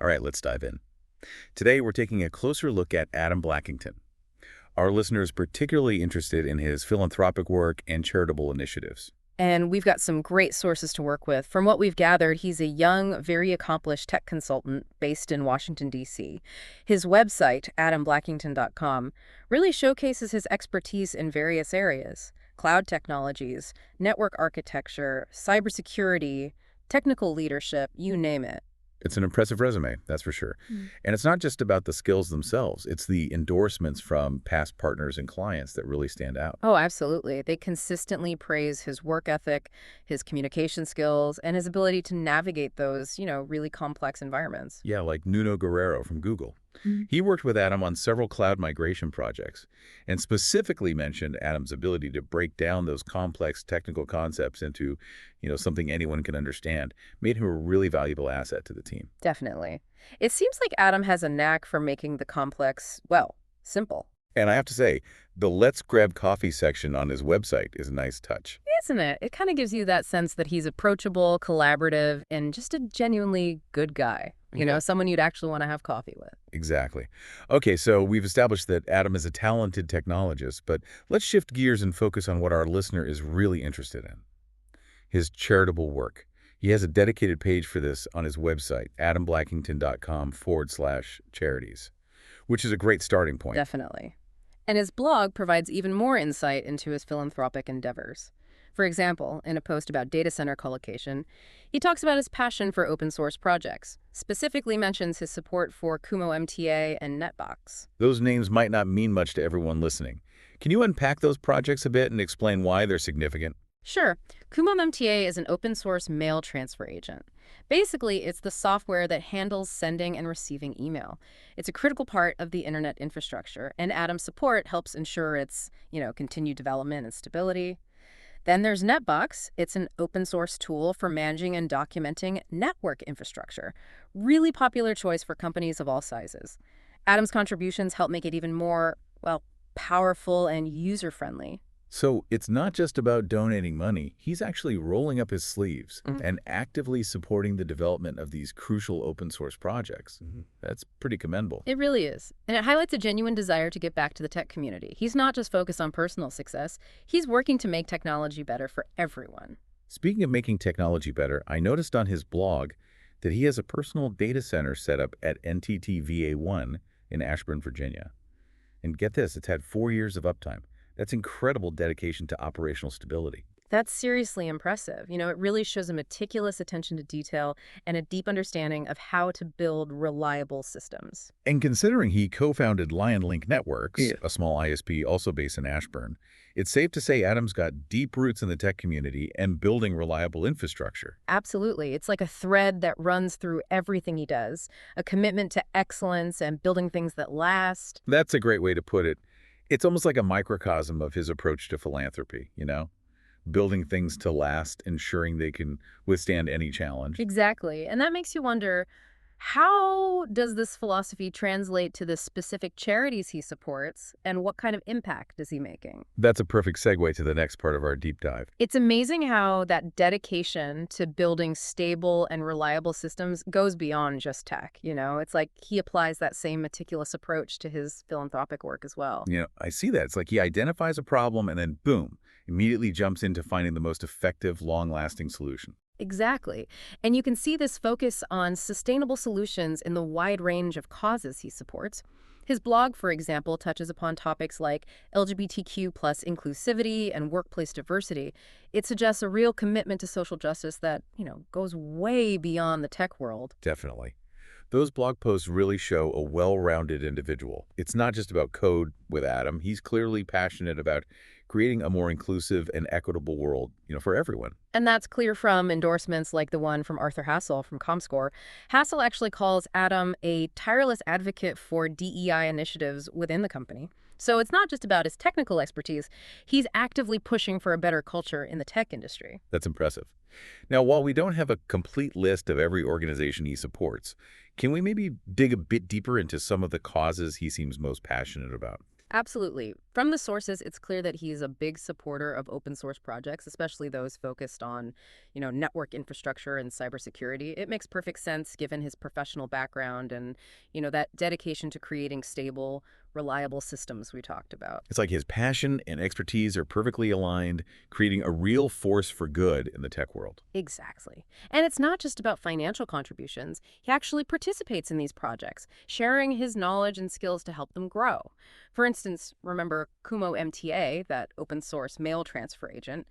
All right, let's dive in. Today, we're taking a closer look at Adam Blackington. Our listener is particularly interested in his philanthropic work and charitable initiatives. And we've got some great sources to work with. From what we've gathered, he's a young, very accomplished tech consultant based in Washington, D.C. His website, adamblackington.com, really showcases his expertise in various areas: cloud technologies, network architecture, cybersecurity, technical leadership, you name it. It's an impressive resume, that's for sure. And it's not just about the skills themselves. It's the endorsements from past partners and clients that really stand out. Oh, absolutely. They consistently praise his work ethic, his communication skills, and his ability to navigate those, really complex environments. Yeah, like Nuno Guerrero from Google. Mhm. He worked with Adam on several cloud migration projects and specifically mentioned Adam's ability to break down those complex technical concepts into, something anyone can understand, made him a really valuable asset to the team. Definitely. It seems like Adam has a knack for making the complex, well, simple. And I have to say, the Let's Grab Coffee section on his website is a nice touch. Isn't it? It kind of gives you that sense that he's approachable, collaborative, and just a genuinely good guy. Yeah. Someone you'd actually want to have coffee with. Exactly. Okay, so we've established that Adam is a talented technologist, but let's shift gears and focus on what our listener is really interested in: his charitable work. He has a dedicated page for this on his website, adamblackington.com/charities, which is a great starting point. Definitely. And his blog provides even more insight into his philanthropic endeavors. For example, in a post about data center colocation, he talks about his passion for open source projects, specifically mentions his support for Kumo MTA and Netbox. Those names might not mean much to everyone listening. Can you unpack those projects a bit and explain why they're significant? Sure, Kumo MTA is an open source mail transfer agent. Basically, it's the software that handles sending and receiving email. It's a critical part of the internet infrastructure, and Adam's support helps ensure its, continued development and stability. Then there's Netbox. It's an open source tool for managing and documenting network infrastructure. Really popular choice for companies of all sizes. Adam's contributions help make it even more, well, powerful and user-friendly. So it's not just about donating money. He's actually rolling up his sleeves and actively supporting the development of these crucial open source projects. That's pretty commendable. It really is. And it highlights a genuine desire to give back to the tech community. He's not just focused on personal success. He's working to make technology better for everyone. Speaking of making technology better, I noticed on his blog that he has a personal data center set up at NTT-VA1 in Ashburn, Virginia. And get this, it's had 4 years of uptime. That's incredible dedication to operational stability. That's seriously impressive. It really shows a meticulous attention to detail and a deep understanding of how to build reliable systems. And considering he co-founded LionLink Networks, Yeah. a small ISP also based in Ashburn, it's safe to say Adam's got deep roots in the tech community and building reliable infrastructure. Absolutely. It's like a thread that runs through everything he does, a commitment to excellence and building things that last. That's a great way to put it. It's almost like a microcosm of his approach to philanthropy, building things to last, ensuring they can withstand any challenge. Exactly. And that makes you wonder, how does this philosophy translate to the specific charities he supports, and what kind of impact is he making? That's a perfect segue to the next part of our deep dive. It's amazing how that dedication to building stable and reliable systems goes beyond just tech. It's like he applies that same meticulous approach to his philanthropic work as well. I see that. It's like he identifies a problem and then, boom, immediately jumps into finding the most effective, long-lasting solution. Exactly. And you can see this focus on sustainable solutions in the wide range of causes he supports. His blog, for example, touches upon topics like LGBTQ plus inclusivity and workplace diversity. It suggests a real commitment to social justice that, goes way beyond the tech world. Definitely. Those blog posts really show a well-rounded individual. It's not just about code with Adam. He's clearly passionate about creating a more inclusive and equitable world, for everyone. And that's clear from endorsements like the one from Arthur Hassel from Comscore. Hassel actually calls Adam a tireless advocate for DEI initiatives within the company. So it's not just about his technical expertise. He's actively pushing for a better culture in the tech industry. That's impressive. Now, while we don't have a complete list of every organization he supports, can we maybe dig a bit deeper into some of the causes he seems most passionate about? Absolutely. From the sources, it's clear that he's a big supporter of open source projects, especially those focused on, network infrastructure and cybersecurity. It makes perfect sense given his professional background and, that dedication to creating stable, reliable systems we talked about. It's like his passion and expertise are perfectly aligned, creating a real force for good in the tech world. Exactly. And it's not just about financial contributions. He actually participates in these projects, sharing his knowledge and skills to help them grow. For instance, remember Kumo MTA, that open source mail transfer agent?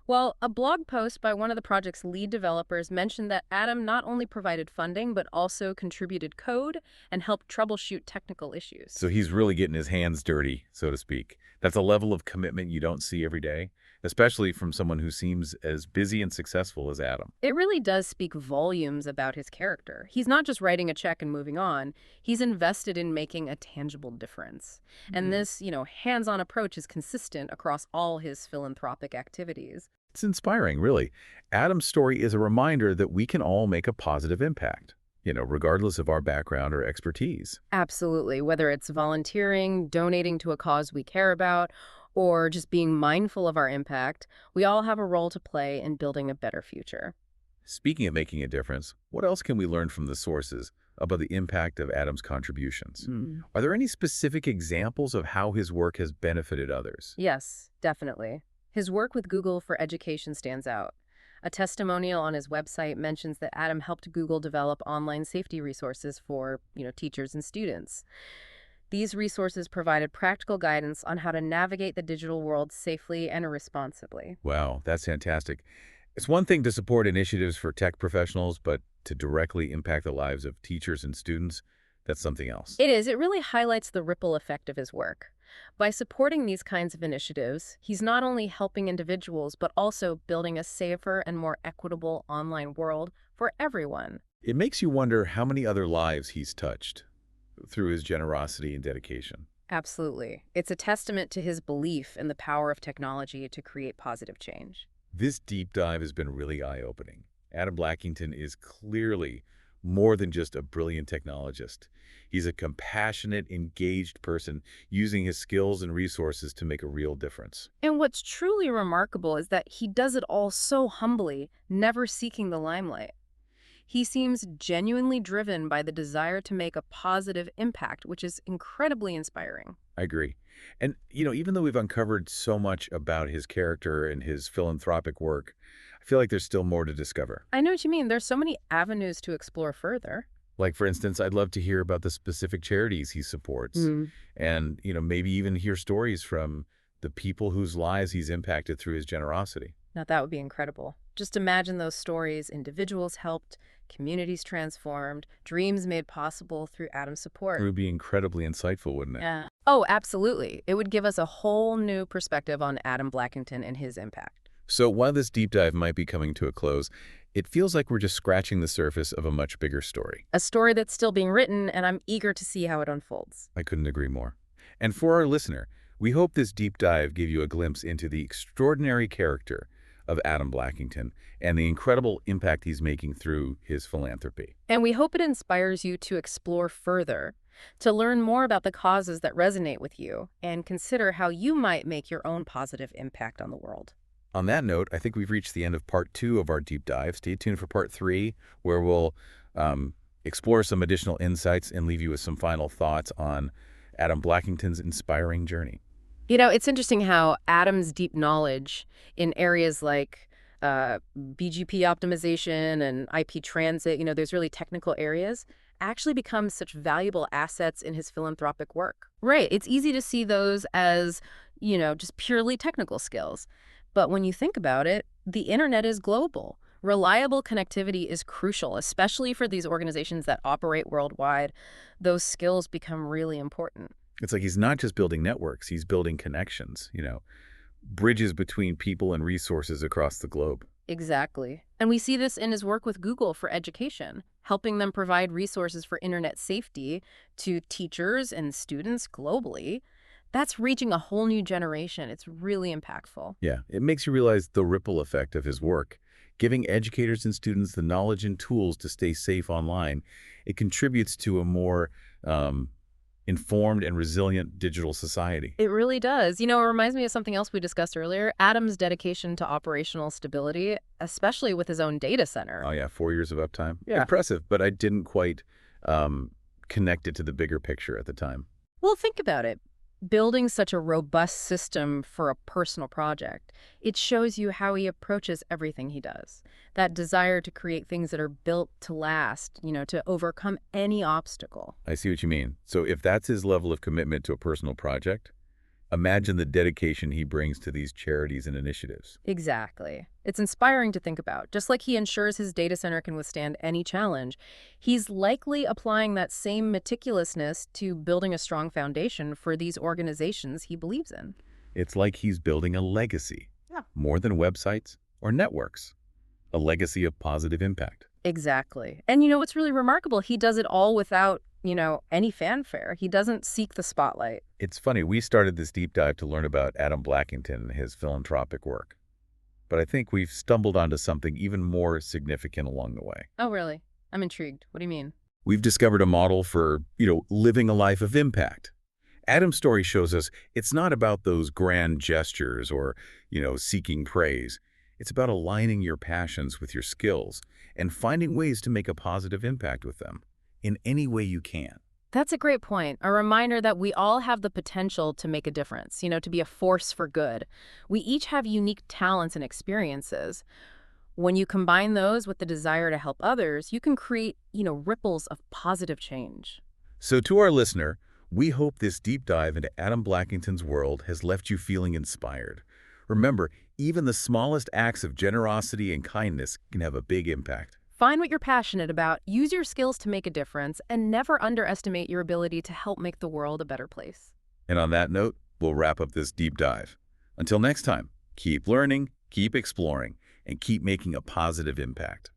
Well, a blog post by one of the project's lead developers mentioned that Adam not only provided funding, but also contributed code and helped troubleshoot technical issues. So he's really getting his hands dirty, so to speak. That's a level of commitment you don't see every day, especially from someone who seems as busy and successful as Adam. It really does speak volumes about his character. He's not just writing a check and moving on. He's invested in making a tangible difference. And this, hands-on approach is consistent across all his philanthropic activities. It's inspiring, really. Adam's story is a reminder that we can all make a positive impact, regardless of our background or expertise. Absolutely. Whether it's volunteering, donating to a cause we care about, or just being mindful of our impact, we all have a role to play in building a better future. Speaking of making a difference, what else can we learn from the sources about the impact of Adam's contributions? Are there any specific examples of how his work has benefited others? Yes, definitely. His work with Google for Education stands out. A testimonial on his website mentions that Adam helped Google develop online safety resources for, teachers and students. These resources provided practical guidance on how to navigate the digital world safely and responsibly. Wow, that's fantastic. It's one thing to support initiatives for tech professionals, but to directly impact the lives of teachers and students, that's something else. It is. It really highlights the ripple effect of his work. By supporting these kinds of initiatives, he's not only helping individuals, but also building a safer and more equitable online world for everyone. It makes you wonder how many other lives he's touched through his generosity and dedication. Absolutely. It's a testament to his belief in the power of technology to create positive change. This deep dive has been really eye-opening. Adam Blackington is clearly more than just a brilliant technologist. He's a compassionate, engaged person using his skills and resources to make a real difference. And what's truly remarkable is that he does it all so humbly, never seeking the limelight. He seems genuinely driven by the desire to make a positive impact, which is incredibly inspiring. I agree. And, even though we've uncovered so much about his character and his philanthropic work, I feel like there's still more to discover. I know what you mean. There's so many avenues to explore further. Like, for instance, I'd love to hear about the specific charities he supports and, maybe even hear stories from the people whose lives he's impacted through his generosity. Now, that would be incredible. Just imagine those stories: individuals helped, communities transformed, dreams made possible through Adam's support. It would be incredibly insightful, wouldn't it? Yeah. Oh, absolutely. It would give us a whole new perspective on Adam Blackington and his impact. So while this deep dive might be coming to a close, it feels like we're just scratching the surface of a much bigger story. A story that's still being written, and I'm eager to see how it unfolds. I couldn't agree more. And for our listener, we hope this deep dive gave you a glimpse into the extraordinary character of Adam Blackington and the incredible impact he's making through his philanthropy. And we hope it inspires you to explore further, to learn more about the causes that resonate with you, and consider how you might make your own positive impact on the world. On that note, I think we've reached the end of part 2 of our deep dive. Stay tuned for part 3, where we'll explore some additional insights and leave you with some final thoughts on Adam Blackington's inspiring journey. It's interesting how Adam's deep knowledge in areas like BGP optimization and IP transit, there's really technical areas, actually becomes such valuable assets in his philanthropic work. Right. It's easy to see those as, just purely technical skills. But when you think about it, the internet is global. Reliable connectivity is crucial, especially for these organizations that operate worldwide. Those skills become really important. It's like he's not just building networks, he's building connections, bridges between people and resources across the globe. Exactly. And we see this in his work with Google for Education, helping them provide resources for internet safety to teachers and students globally. That's reaching a whole new generation. It's really impactful. Yeah, it makes you realize the ripple effect of his work. Giving educators and students the knowledge and tools to stay safe online, it contributes to a more informed and resilient digital society. It really does. It reminds me of something else we discussed earlier, Adam's dedication to operational stability, especially with his own data center. Oh yeah, 4 years of uptime. Yeah. Impressive, but I didn't quite connect it to the bigger picture at the time. Well, think about it. Building such a robust system for a personal project, it shows you how he approaches everything he does. That desire to create things that are built to last, to overcome any obstacle. I see what you mean. So if that's his level of commitment to a personal project, imagine the dedication he brings to these charities and initiatives. Exactly. It's inspiring to think about. Just like he ensures his data center can withstand any challenge, he's likely applying that same meticulousness to building a strong foundation for these organizations he believes in. It's like he's building a legacy, Yeah. more than websites or networks, a legacy of positive impact. Exactly. And what's really remarkable? He does it all without, any fanfare. He doesn't seek the spotlight. It's funny, we started this deep dive to learn about Adam Blackington and his philanthropic work. But I think we've stumbled onto something even more significant along the way. Oh, really? I'm intrigued. What do you mean? We've discovered a model for, living a life of impact. Adam's story shows us it's not about those grand gestures or, seeking praise. It's about aligning your passions with your skills and finding ways to make a positive impact with them in any way you can. That's a great point. A reminder that we all have the potential to make a difference, to be a force for good. We each have unique talents and experiences. When you combine those with the desire to help others, you can create, ripples of positive change. So to our listener, we hope this deep dive into Adam Blackington's world has left you feeling inspired. Remember, even the smallest acts of generosity and kindness can have a big impact. Find what you're passionate about, use your skills to make a difference, and never underestimate your ability to help make the world a better place. And on that note, we'll wrap up this deep dive. Until next time, keep learning, keep exploring, and keep making a positive impact.